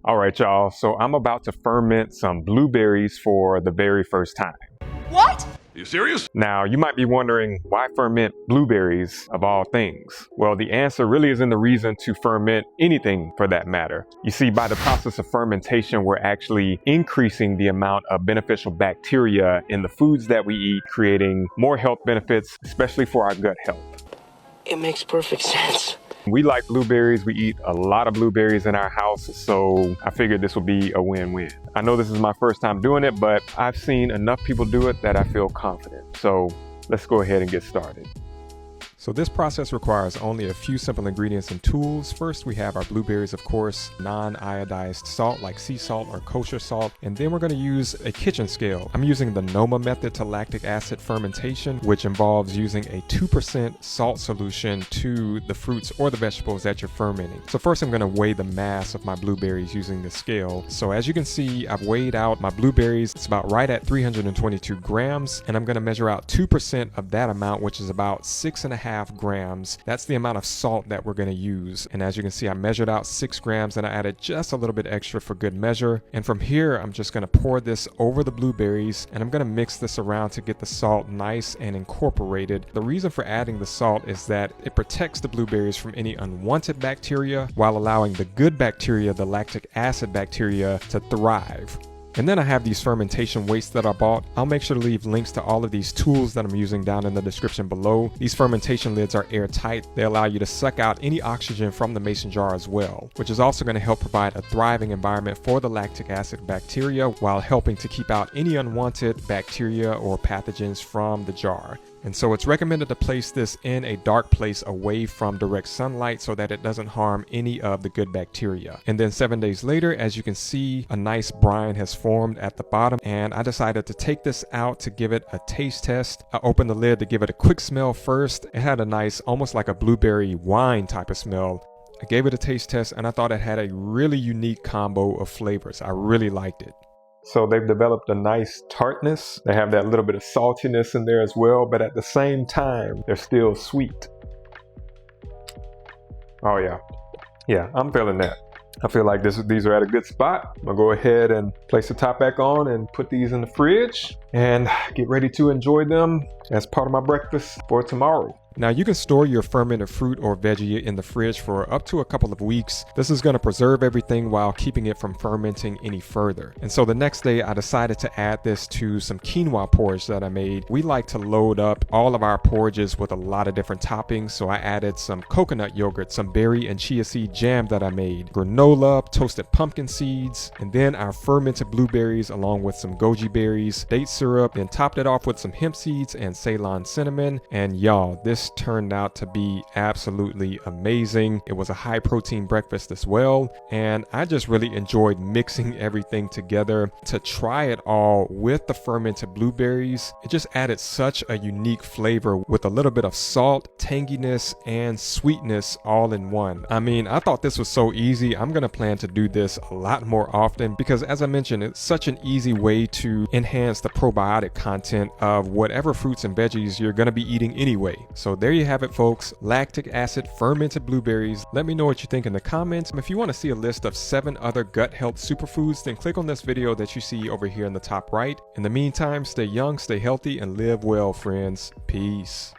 All right, y'all, so I'm about to ferment some blueberries for the very first time. What? Are you serious? Now, you might be wondering, why ferment blueberries of all things? Well, the answer really isn't the reason to ferment anything for that matter. You see, by the process of fermentation, we're actually increasing the amount of beneficial bacteria in the foods that we eat, creating more health benefits, especially for our gut health. It makes perfect sense. We like blueberries. We eat a lot of blueberries in our house, so I figured this would be a win-win. I know this is my first time doing it, but I've seen enough people do it that I feel confident. So let's go ahead and get started. So this process requires only a few simple ingredients and tools. First, we have our blueberries, of course, non-iodized salt like sea salt or kosher salt. And then we're going to use a kitchen scale. I'm using the Noma method to lactic acid fermentation, which involves using a 2% salt solution to the fruits or the vegetables that you're fermenting. So first, I'm going to weigh the mass of my blueberries using the scale. So as you can see, I've weighed out my blueberries. It's about right at 322 grams. And I'm going to measure out 2% of that amount, which is about 6.5 grams. That's the amount of salt that we're going to use. And as you can see, I measured out 6 grams and I added just a little bit extra for good measure. And from here, I'm just going to pour this over the blueberries and I'm going to mix this around to get the salt nice and incorporated. The reason for adding the salt is that it protects the blueberries from any unwanted bacteria while allowing the good bacteria, the lactic acid bacteria, to thrive. And then I have these fermentation weights that I bought. I'll make sure to leave links to all of these tools that I'm using down in the description below. These fermentation lids are airtight. They allow you to suck out any oxygen from the mason jar as well, which is also going to help provide a thriving environment for the lactic acid bacteria while helping to keep out any unwanted bacteria or pathogens from the jar. And so it's recommended to place this in a dark place away from direct sunlight so that it doesn't harm any of the good bacteria. And then 7 days later, as you can see, a nice brine has formed at the bottom, and I decided to take this out to give it a taste test. I opened the lid to give it a quick smell first. It had a nice, almost like a blueberry wine type of smell. I gave it a taste test and I thought it had a really unique combo of flavors. I really liked it. So they've developed a nice tartness. They have that little bit of saltiness in there as well, but at the same time, they're still sweet. Oh yeah. Yeah, I'm feeling that. I feel like these are at a good spot. I'm gonna go ahead and place the top back on and put these in the fridge and get ready to enjoy them as part of my breakfast for tomorrow. Now you can store your fermented fruit or veggie in the fridge for up to a couple of weeks. This is going to preserve everything while keeping it from fermenting any further. And so the next day I decided to add this to some quinoa porridge that I made. We like to load up all of our porridges with a lot of different toppings. So I added some coconut yogurt, some berry and chia seed jam that I made, granola, toasted pumpkin seeds, and then our fermented blueberries along with some goji berries, date syrup, and topped it off with some hemp seeds and Ceylon cinnamon. And y'all, this turned out to be absolutely amazing. It was a high protein breakfast as well, and I just really enjoyed mixing everything together to try it all with the fermented blueberries. It just added such a unique flavor with a little bit of salt, tanginess, and sweetness all in one. I mean, I thought this was so easy. I'm gonna plan to do this a lot more often because, as I mentioned, it's such an easy way to enhance the probiotic content of whatever fruits and veggies you're gonna be eating anyway. So there you have it, folks. Lactic acid fermented blueberries. Let me know what you think in the comments. If you want to see a list of 7 other gut health superfoods, then click on this video that you see over here in the top right. In the meantime, stay young, stay healthy, and live well, friends. Peace.